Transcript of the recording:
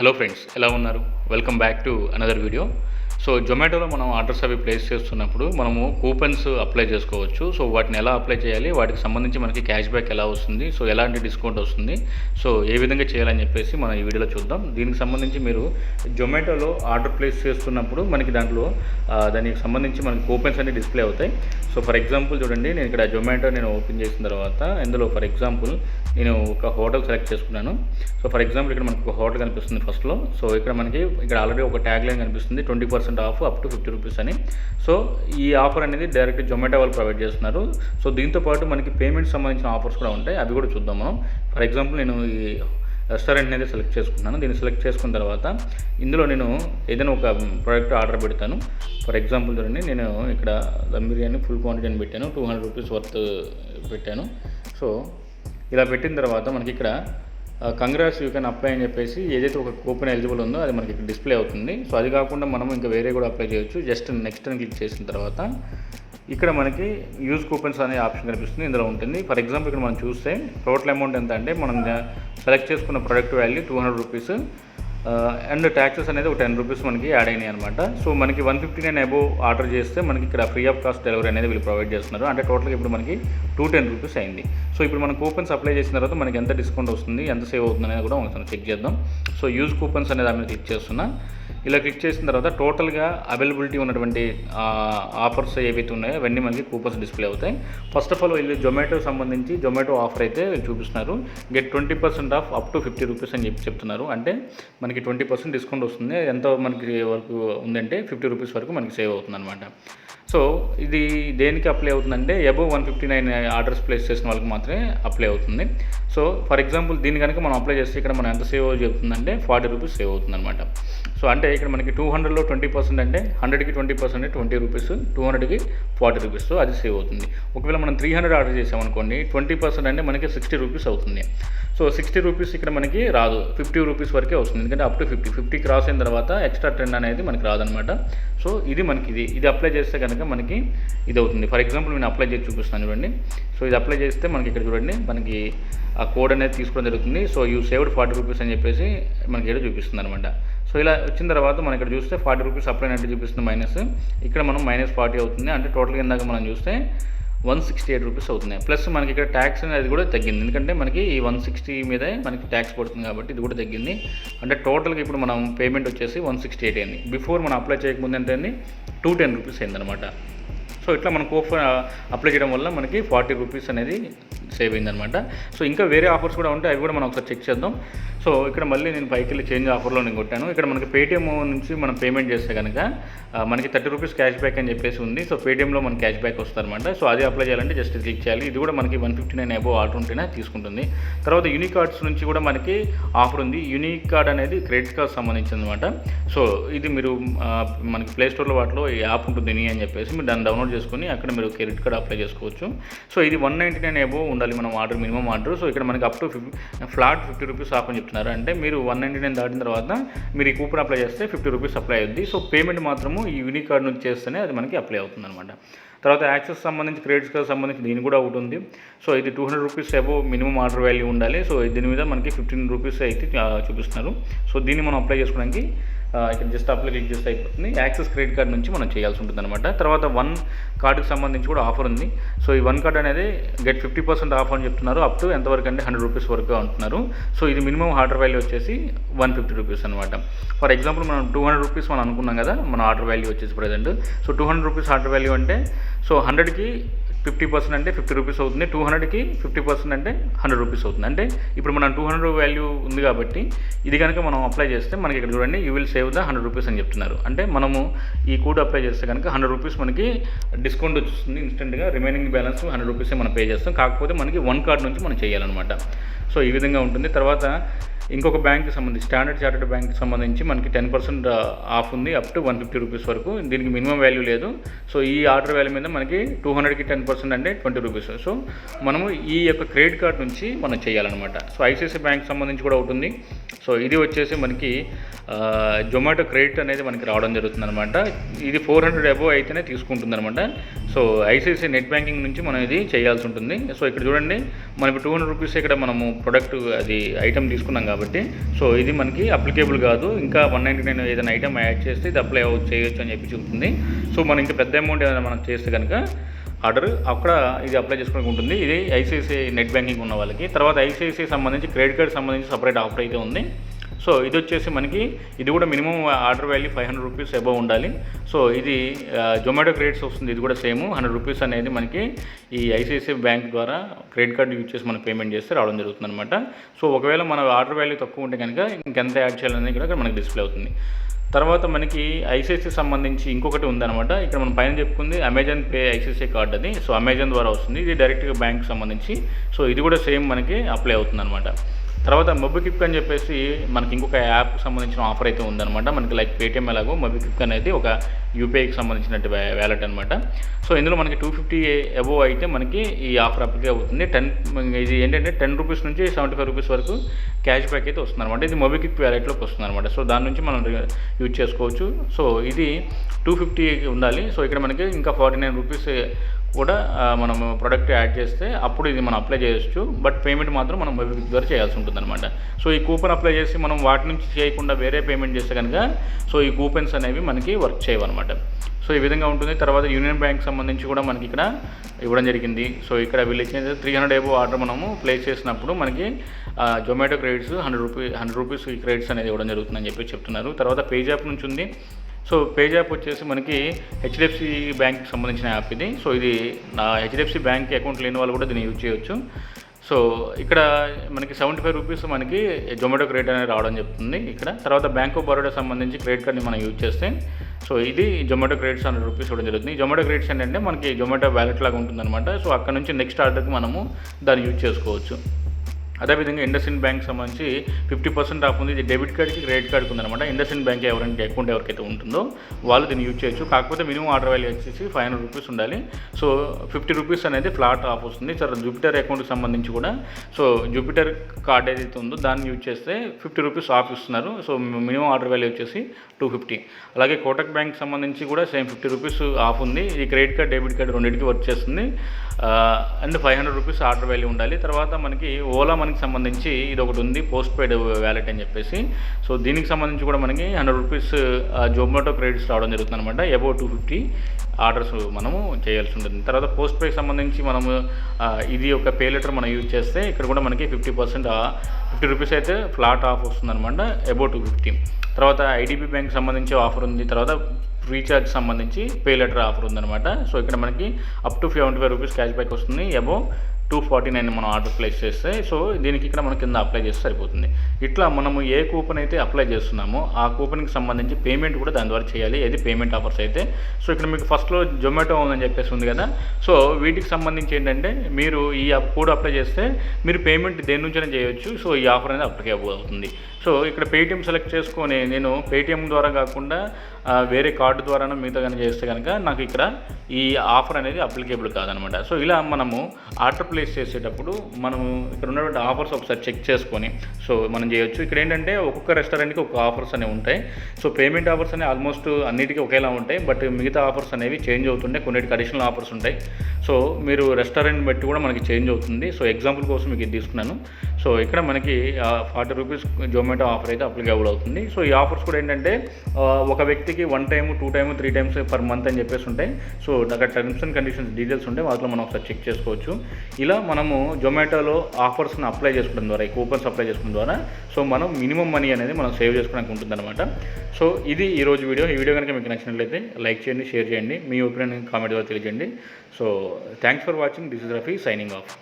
Hello friends, ఎలా ఉన్నారు? Welcome back to another video. So జొమాటోలో మనం ఆర్డర్స్ అవి ప్లేస్ చేస్తున్నప్పుడు మనము కూపన్స్ అప్లై చేసుకోవచ్చు. సో వాటిని ఎలా అప్లై చేయాలి, వాటికి సంబంధించి మనకి క్యాష్ బ్యాక్ ఎలా వస్తుంది, సో ఎలాంటి డిస్కౌంట్ వస్తుంది, సో ఏ విధంగా చేయాలని చెప్పేసి మనం ఈ వీడియోలో చూద్దాం. దీనికి సంబంధించి మీరు జొమాటోలో ఆర్డర్ ప్లేస్ చేస్తున్నప్పుడు మనకి దాంట్లో దానికి సంబంధించి మనకి కూపన్స్ అన్ని డిస్ప్లే అవుతాయి. సో ఫర్ ఎగ్జాంపుల్ చూడండి, నేను ఇక్కడ జొమాటో ఓపెన్ చేసిన తర్వాత ఇందులో ఫర్ ఎగ్జాంపుల్ నేను ఒక హోటల్ సెలెక్ట్ చేసుకున్నాను. సో ఫర్ ఎగ్జాంపుల్ ఇక్కడ మనకి ఒక హోటల్ కనిపిస్తుంది ఫస్ట్లో. సో ఇక్కడ ఆల్రెడీ ఒక ట్యాగ్ లైన్ కనిపిస్తుంది, 20% ఆఫ్ అప్ టు 50 రూపీస్ అని. సో ఈ ఆఫర్ అనేది డైరెక్ట్ జొమాటో వాళ్ళు ప్రొవైడ్ చేస్తున్నారు. సో దీంతోపాటు మనకి పేమెంట్ సంబంధించిన ఆఫర్స్ కూడా ఉంటాయి, అవి కూడా చూద్దాం మనం. ఫర్ ఎగ్జాంపుల్ నేను ఈ రెస్టారెంట్ అనేది సెలెక్ట్ చేసుకున్నాను. దీన్ని సెలెక్ట్ చేసుకున్న తర్వాత ఇందులో నేను ఏదైనా ఒక ప్రోడక్ట్ ఆర్డర్ పెడతాను. ఫర్ ఎగ్జాంపుల్ చూడండి, నేను ఇక్కడ దమ్ బిర్యానీ ఫుల్ క్వాంటిటీ అని పెట్టాను, 200 రూపీస్ వర్త్ పెట్టాను. సో ఇలా పెట్టిన తర్వాత మనకి ఇక్కడ కంగ్రాట్స్ యూ కెన్ అప్లై అని చెప్పేసి ఏదైతే ఒక కూపన్ ఎలిజిబుల్ ఉందో అది మనకి ఇక్కడ డిస్ప్లే అవుతుంది. సో అది కాకుండా మనం ఇంకా వేరే కూడా అప్లై చేయొచ్చు. జస్ట్ నెక్స్ట్ అని క్లిక్ చేసిన తర్వాత ఇక్కడ మనకి యూజ్ కూపన్స్ అనే ఆప్షన్ కనిపిస్తుంది, ఇందులో ఉంటుంది. ఫర్ ఎగ్జాంపుల్ ఇక్కడ మనం చూస్తే టోటల్ అమౌంట్ ఎంత అంటే మనం సెలెక్ట్ చేసుకున్న product value 200 rupees and taxes అనేది ఒక 10 రూపీస్ మనకి యాడ్ అయినాయి అనమాట. సో మనకి 159 అబోవ్ ఆర్డర్ చేస్తే మనకి ఇక్కడ ఫ్రీ ఆఫ్ కాస్ట్ డెలివరీ అనేది వీళ్ళు ప్రొవైడ్ చేస్తున్నారు. అంటే టోటల్గా ఇప్పుడు మనకి 210 రూపీస్ అయింది. సో ఇప్పుడు మనం కూపన్స్ అప్లై చేసిన తర్వాత మనకి ఎంత డిస్కౌంట్ వస్తుంది, ఎంత సేవ్ అవుతుంది అనేది కూడా మనం చెక్ చేద్దాం. సో యూజ్ కూపన్స్ అనేది దాని మీద క్లిక్ చేస్తున్నా. ఇలా క్లిక్ చేసిన తర్వాత టోటల్గా అవైలబిలిటీ ఉన్నటువంటి ఆఫర్స్ ఏవైతే ఉన్నాయో అవన్నీ మనకి కూపన్స్ డిస్ప్లే అవుతాయి. ఫస్ట్ ఆఫ్ ఆల్ వీళ్ళు జొమాటో సంబంధించి జొమాటో ఆఫర్ అయితే చూపిస్తున్నారు. Get 20% of up to 50 rupees అని చెప్తున్నారు. అంటే మనకి 20% డిస్కౌంట్ వస్తుంది. ఎంత మనకి వరకు ఉందంటే 50 రూపీస్ వరకు మనకి సేవ్ అవుతుంది అనమాట. సో ఇది దేనికి అప్లై అవుతుందంటే అబోవ్ 159 ఆర్డర్స్ ప్లేస్ చేసిన వాళ్ళకి మాత్రమే అప్లై అవుతుంది. సో ఫర్ ఎగ్జాంపుల్ దీని కనుక మనం అప్లై చేస్తే ఇక్కడ మనం ఎంత సేవ్ చెప్తుందంటే 40 రూపీస్ సేవ్ అవుతుంది అనమాట. సో అంటే ఇక్కడ మనకి 200లో 20% అంటే 100కి 20% అంటే 20 రూపీస్, 200కి 40 రూపీస్, అది సేవ్ అవుతుంది. ఒకవేళ మనం 300 ఆర్డర్ చేసామనుకోండి, 20% అంటే మనకి 60 రూపీస్ అవుతుంది. సో 60 రూపీస్ ఇక్కడ మనకి రాదు, 50 రూపీస్ వరకే వస్తుంది. ఎందుకంటే అప్ టు 50 క్రాస్ అయిన తర్వాత ఎక్స్ట్రా 10 అనేది మనకి రాదనమాట. సో ఇది మనకి ఇది అప్లై చేస్తే కనుక మనకి ఇది అవుతుంది. ఫర్ ఎగ్జాంపుల్ నేను అప్లై చేసి చూపిస్తాను చూడండి. సో ఇది అప్లై చేస్తే మనకి ఇక్కడ చూడండి, మనకి ఆ కోడ్ అనేది తీసుకోవడం జరుగుతుంది. సో యూ సేవ్డ్ 40 రూపీస్ అని చెప్పేసి మనకి ఏదో చూపిస్తుంది అనమాట. సో ఇలా వచ్చిన తర్వాత మనం ఇక్కడ చూస్తే 40 రూపీస్ అప్లై అంటే చూపిస్తుంది మైనస్, ఇక్కడ మనం -40 అవుతుంది. అంటే టోటల్గా ఇందాక మనం చూస్తే 168 రూపీస్ అవుతున్నాయి. ప్లస్ మనకి ఇక్కడ ట్యాక్స్ అనేది కూడా తగ్గింది, ఎందుకంటే మనకి ఈ 160 మీదే మనకి ట్యాక్స్ పడుతుంది కాబట్టి ఇది కూడా తగ్గింది. అంటే టోటల్గా ఇప్పుడు మనం పేమెంట్ వచ్చేసి 168 అయింది. బిఫోర్ మనం అప్లై చేయకముందు ఎంత అయింది, 210 రూపీస్ అయిందనమాట. సో ఇట్లా మనం కూపన్ అప్లై చేయడం వల్ల మనకి 40 రూపీస్ అనేది సేవ్ అయిందనమాట. సో ఇంకా వేరే ఆఫర్స్ కూడా ఉంటాయి, అవి కూడా మనం ఒకసారి చెక్ చేద్దాం. సో ఇక్కడ మళ్ళీ నేను పైకి వెళ్ళి చేంజ్ ఆఫర్లో నేను కొట్టాను. ఇక్కడ మనకి పేటీఎం నుంచి మనం పేమెంట్ చేస్తే కనుక మనకి 30 రూపీస్ క్యాష్ బ్యాక్ అని చెప్పేసి ఉంది. సో పేటీఎంలో మనకి క్యాష్ బ్యాక్ వస్తుందన్నమాట. సో అది అప్లై చేయాలంటే జస్ట్ క్లిక్ చేయాలి. ఇది కూడా మనకి 159 అబోవ్ ఆర్డర్ ఉంటేనే తీసుకుంటుంది. తర్వాత యూనిక్ కార్డ్స్ నుంచి కూడా మనకి ఆఫర్ ఉంది. యూనిక్ కార్డ్ అనేది క్రెడిట్ కార్డ్ సంబంధించింది అనమాట. సో ఇది మీరు మనకి ప్లే స్టోర్లో వాటిలో ఈ యాప్ ఉంటుంది అని చెప్పేసి మీరు దాన్ని డౌన్లోడ్ చేసుకుని అక్కడ మీరు క్రెడిట్ కార్డ్ అప్లై చేసుకోవచ్చు. సో ఇది 199 అబోవ్ ఉండాలి మనం ఆర్డర్, మినిమం ఆర్డర్. సో ఇక్కడ మనకి up to flat 50 rupees of అని చెప్తున్నారు. అంటే మీరు 199 దాటిన తర్వాత మీరు ఈ కూపన్ అప్లై చేస్తే 50 రూపీస్ అప్లై అవుద్ది. సో పేమెంట్ మాత్రము ఈ యూనిక్ కార్డ్ నుంచి చేస్తేనే అది మనకి అప్లై అవుతుంది అనమాట. తర్వాత యాక్సెస్ సంబంధించి క్రెడిట్ కార్డ్ సంబంధించి దీని కూడా ఒకటి ఉంది. సో ఇది 200 rupees above minimum order value ఉండాలి. సో దీని మీద మనకి 15 రూపీస్ అయితే చూపిస్తున్నారు. సో దీన్ని మనం అప్లై చేసుకోవడానికి ఇక్కడ జస్ట్ అప్లై క్లిక్ చేస్తే అయిపోతుంది. యాక్సెస్ క్రెడిట్ కార్డ్ నుంచి మనం చేయాల్సి ఉంటుంది అనమాట. తర్వాత 1 కార్డుకి సంబంధించి కూడా ఆఫర్ ఉంది. సో ఈ 1 కార్డ్ అనేది గెట్ 50% ఆఫ్ అని చెప్తున్నారు. అప్ టు ఎంతవరకు అంటే 100 రూపీస్ వరకు అంటున్నారు. సో ఇది మినిమం ఆర్డర్ వాల్యూ వచ్చేసి 150 రూపీస్ అనమాట. ఫర్ ఎగ్జాంపుల్ మనం 200 రూపీస్ మనం అనుకున్నాం కదా మన ఆర్డర్ వాల్యూ వచ్చేసి present. So 200 rupees order value అంటే సో 100కి 50% అంటే 50 రూపీస్ అవుతుంది, 200కి 50% అంటే 100 రూపీస్ అవుతుంది. అంటే ఇప్పుడు మనం 200 వాల్యూ ఉంది కాబట్టి ఇది కనుక మనం అప్లై చేస్తే మనకి ఇక్కడ చూడండి you will save the 100 rupees అని చెప్తున్నారు. అంటే మనము ఈ కోడ్ అప్లై చేస్తే కనుక 100 రూపీస్ మనకి డిస్కౌంట్ వస్తుంది ఇన్స్టెంట్గా. రిమైనింగ్ బ్యాలెన్స్ 100 రూపీసే మనం పే చేస్తాం, కాకపోతే మనకి 1 కార్డ్ నుంచి మనం చేయాలన్నమాట. సో ఈ విధంగా ఉంటుంది. తర్వాత ఇంకొక బ్యాంక్కి సంబంధించి స్టాండర్డ్ చార్టర్డ్ బ్యాంక్కి సంబంధించి మనకి 10% ఆఫ్ ఉంది అప్ టు 150 రూపీస్ వరకు. దీనికి మినిమం వాల్యూ లేదు. సో ఈ ఆర్డర్ వాల్యూ మీద మనకి 200కి 10% అంటే 20 రూపీస్. సో మనము ఈ యొక్క క్రెడిట్ కార్డ్ నుంచి మనం చేయాలన్నమాట. సో ఐసిఐసిఐ బ్యాంక్ సంబంధించి కూడా ఉంటుంది. సో ఇది వచ్చేసి మనకి జొమాటో క్రెడిట్ అనేది మనకి రావడం జరుగుతుంది అనమాట. ఇది 400 అబోవ్ అయితేనే తీసుకుంటుంది అనమాట. సో ఐసిఐసిఐ నెట్ బ్యాంకింగ్ నుంచి మనం ఇది చేయాల్సి ఉంటుంది. సో ఇక్కడ చూడండి, మనకి 200 రూపీస్ ఇక్కడ మనము ప్రొడక్ట్ అది ఐటమ్ తీసుకున్నాం కాబట్టి సో ఇది మనకి అప్లికేబుల్ కాదు. ఇంకా 199 ఏదైనా ఐటమ్ యాడ్ చేస్తే ఇది అప్లై చేయొచ్చు అని చెప్పి చెప్తుంది. సో మనం ఇంకా పెద్ద అమౌంట్ ఏదైనా మనం చేస్తే కనుక ఆర్డర్ అక్కడ ఇది అప్లై చేసుకోవడానికి ఉంటుంది. ఇది ఐసిఐసిఐ నెట్ బ్యాంకింగ్ ఉన్న వాళ్ళకి. తర్వాత ఐసిఐసిఐ సంబంధించి క్రెడిట్ కార్డ్ సంబంధించి సపరేట్ ఆఫర్ అయితే ఉంది. సో ఇది వచ్చేసి మనకి ఇది కూడా minimum order value 500 rupees above ఉండాలి. సో ఇది జొమాటో క్రెడిట్స్ వస్తుంది. ఇది కూడా సేమ్ 100 రూపీస్ అనేది మనకి ఈ ఐసిఐసిఐ బ్యాంక్ ద్వారా క్రెడిట్ కార్డు యూజ్ చేసి మనం పేమెంట్ చేస్తే రావడం జరుగుతుంది అనమాట. సో ఒకవేళ మన ఆర్డర్ వాల్యూ తక్కువ ఉంటే కనుక ఇంకెంత యాడ్ చేయాలనేది కూడా మనకి డిస్ప్లే అవుతుంది. తర్వాత మనకి ఐసిఐసిఐ సంబంధించి ఇంకొకటి ఉందన్నమాట. ఇక్కడ మనం పైన చెప్పుకుంది అమెజాన్ పే ఐసిఐసిఐ కార్డ్ అది. సో అమెజాన్ ద్వారా వస్తుంది. ఇది డైరెక్ట్గా బ్యాంక్ సంబంధించి. సో ఇది కూడా సేమ్ మనకి అప్లై అవుతుంది అనమాట. తర్వాత మొబిక్విక్ అని చెప్పేసి మనకి ఇంకొక యాప్కి సంబంధించిన ఆఫర్ అయితే ఉందన్నమాట. మనకి లైక్ పేటిఎం ఎలాగో మొబిక్విక్ అనేది ఒక యూపీఐకి సంబంధించినట్టు వ్యాలెట్ అనమాట. సో ఇందులో మనకి 250 అబోవ్ అయితే మనకి ఈ ఆఫర్ అప్లై అవుతుంది. ఇది ఏంటంటే 10 రూపీస్ నుంచి 75 రూపీస్ వరకు క్యాష్ బ్యాక్ అయితే వస్తుంది అనమాట. ఇది మొబిక్విక్ వ్యాలెట్లోకి వస్తుంది అనమాట. సో దాని నుంచి మనం యూజ్ చేసుకోవచ్చు. సో ఇది 250 ఉండాలి. సో ఇక్కడ మనకి ఇంకా 49 రూపీస్ కూడా మనం ప్రోడక్ట్ యాడ్ చేస్తే అప్పుడు ఇది మనం అప్లై చేయొచ్చు. బట్ పేమెంట్ మాత్రం మనం మొబిక్విక్ ద్వారా చేయాల్సి ఉంటుంది అనమాట. సో ఈ కూపన్ అప్లై చేసి మనం వాటి నుంచి చేయకుండా వేరే పేమెంట్ చేస్తే కనుక సో ఈ కూపన్స్ అనేవి మనకి వర్క్ చేయవన్నమాట. సో ఈ విధంగా ఉంటుంది. తర్వాత యూనియన్ బ్యాంక్ సంబంధించి కూడా మనకి ఇక్కడ ఇవ్వడం జరిగింది. సో ఇక్కడ వీళ్ళు ఇచ్చిన 300 అబోవ్ ఆర్డర్ మనము ప్లేస్ చేసినప్పుడు మనకి జొమాటో క్రెడిట్స్ 100 రూపీస్ ఈ క్రెడిట్స్ అనేది ఇవ్వడం జరుగుతుందని చెప్పి చెప్తున్నారు. తర్వాత పేజ్ యాప్ నుంచి ఉంది. సో పేజ్ యాప్ వచ్చేసి మనకి హెచ్డిఎఫ్సి బ్యాంక్కి సంబంధించిన యాప్ ఇది. సో ఇది నా హెచ్డిఎఫ్సి బ్యాంక్ అకౌంట్ లేని వాళ్ళు కూడా దీన్ని యూజ్ చేయొచ్చు. సో ఇక్కడ మనకి 75 రూపీస్ మనకి జొమాటో క్రెడిట్ అనేది రావడం చెప్తుంది ఇక్కడ. తర్వాత బ్యాంక్ ఆఫ్ బరోడా సంబంధించి క్రెడిట్ కార్డ్ని మనం యూజ్ చేస్తే సో ఇది జొమాటో క్రెడిట్స్ 100 రూపీస్ ఇవ్వడం జరుగుతుంది. జొమాటో క్రెడిట్స్ ఏంటంటే మనకి జొమాటో వ్యాలెట్ లాగా ఉంటుందన్నమాట. సో అక్కడ నుంచి నెక్స్ట్ ఆర్డర్కి మనము దాన్ని యూజ్ చేసుకోవచ్చు. అదేవిధంగా IndusInd బ్యాంక్ సంబంధించి 50% ఆఫ్ ఉంది. ఇది డెబిట్ కార్డ్కి క్రెడిట్ కార్డ్కి ఉందన్నమాట. IndusInd బ్యాంక్ ఎవరైనా అకౌంట్ ఎవరికైతే ఉంటుందో వాళ్ళు దీన్ని యూజ్ చేయొచ్చు. కాకపోతే మినిమం ఆర్డర్ వాల్యూ వచ్చేసి 500 రూపీస్ ఉండాలి. సో 50 రూపీస్ అనేది ఫ్లాట్ ఆఫ్ వస్తుంది. సార్ జూపిటర్ అకౌంట్కి సంబంధించి కూడా సో జూపిటర్ కార్డ్ ఏదైతే ఉందో దాన్ని యూజ్ చేస్తే 50 రూపీస్ ఆఫ్ ఇస్తున్నారు. సో మినిమం ఆర్డర్ వాల్యూ వచ్చేసి 250. అలాగే కోటక్ బ్యాంక్ సంబంధించి కూడా సేమ్ 50 రూపీస్ ఆఫ్ ఉంది. ఈ క్రెడిట్ కార్డ్ డెబిట్ కార్డ్ రెండింటికి వర్క్ చేస్తుంది. అండ్ 500 రూపీస్ ఆర్డర్ వాల్యూ ఉండాలి. తర్వాత మనకి ఓలా మనకి సంబంధించి ఇది ఒకటి ఉంది, పోస్ట్ పెయిడ్ వ్యాలెట్ అని చెప్పేసి. సో దీనికి సంబంధించి కూడా మనకి 100 రూపీస్ జొమాటో క్రెడిట్స్ రావడం జరుగుతుంది అనమాట. అబౌవ్ 250 ఆర్డర్స్ మనము చేయాల్సి ఉంటుంది. తర్వాత పోస్ట్ పే సంబంధించి మనము ఇది ఒక పే లెటర్ మనం యూజ్ చేస్తే ఇక్కడ కూడా మనకి 50 రూపీస్ అయితే ఫ్లాట్ ఆఫ్ వస్తుందన్నమాట. అబౌవ్ 250. తర్వాత ఐడిబి బ్యాంక్ సంబంధించి ఆఫర్ ఉంది. తర్వాత రీఛార్జ్ సంబంధించి పే లెటర్ ఆఫర్ ఉందన్నమాట. సో ఇక్కడ మనకి up to 75 rupees cash back వస్తుంది. అబౌవ్ 249 మనం ఆర్డర్ ప్లేస్ చేస్తే సో దీనికి ఇక్కడ మన కింద అప్లై చేస్తే సరిపోతుంది. ఇట్లా మనము ఏ కూపన్ అయితే అప్లై చేస్తున్నామో ఆ కూపన్కి సంబంధించి పేమెంట్ కూడా దాని ద్వారా చేయాలి. అది పేమెంట్ ఆఫర్స్ అయితే. సో ఇక్కడ మీకు ఫస్ట్లో జొమాటో ఉందని చెప్పేసి ఉంది కదా. సో వీటికి సంబంధించి ఏంటంటే మీరు ఈ కోడ్ అప్లై చేస్తే మీరు పేమెంట్ దేని నుంచైనా చేయొచ్చు. సో ఈ ఆఫర్ అనేది అప్లికేబుల్ అవుతుంది. సో ఇక్కడ పేటిఎం సెలెక్ట్ చేసుకొని నేను పేటిఎం ద్వారా కాకుండా వేరే కార్డు ద్వారా మిగతా కానీ చేస్తే కనుక నాకు ఇక్కడ ఈ ఆఫర్ అనేది అప్లికేబుల్ కాదనమాట. సో ఇలా మనము ఆర్డర్ ప్లేస్ చేసేటప్పుడు మనము ఇక్కడ ఉన్నటువంటి ఆఫర్స్ ఒకసారి చెక్ చేసుకొని సో మనం చేయొచ్చు. ఇక్కడ ఏంటంటే ఒక్కొక్క రెస్టారెంట్కి ఒక ఆఫర్స్ అనేవి ఉంటాయి. సో పేమెంట్ ఆఫర్స్ అనేవి ఆల్మోస్ట్ అన్నిటికీ ఒకేలా ఉంటాయి. బట్ మిగతా ఆఫర్స్ అనేవి చేంజ్ అవుతుంటాయి. కొన్నిటికి అడిషనల్ ఆఫర్స్ ఉంటాయి. సో మీరు రెస్టారెంట్ బట్టి కూడా మనకి చేంజ్ అవుతుంది. సో ఎగ్జాంపుల్ కోసం మీకు ఇది తీసుకున్నాను. సో ఇక్కడ మనకి 40 రూపీస్ జొమాటో ఆఫర్ అయితే అప్లికేబుల్ అవుతుంది. సో ఈ ఆఫర్స్ కూడా ఏంటంటే ఒక వ్యక్తికి 1 time 2 time 3 times per month అని చెప్పేసి ఉంటాయి. సో అక్కడ టర్మ్స్ అండ్ కండిషన్స్ డీటెయిల్స్ ఉంటాయి. వాటిలో మనం ఒకసారి చెక్ చేసుకోవచ్చు. ఇలా మనము జొమాటోలో ఆఫర్స్ని అప్లై చేసుకోవడం ద్వారా, ఈ కూపన్స్ అప్లై చేసుకోవడం ద్వారా సో మనం మినిమం మనీ అనేది మనం సేవ్ చేసుకోవడానికి ఉంటుందన్నమాట. సో ఇది ఈరోజు వీడియో. ఈ వీడియో కనుక మీకు నచ్చినట్లయితే లైక్ చేయండి, షేర్ చేయండి, మీ ఒపీనియన్ కామెంట్ ద్వారా తెలియజేయండి. So thanks for watching. This is Rafi signing off.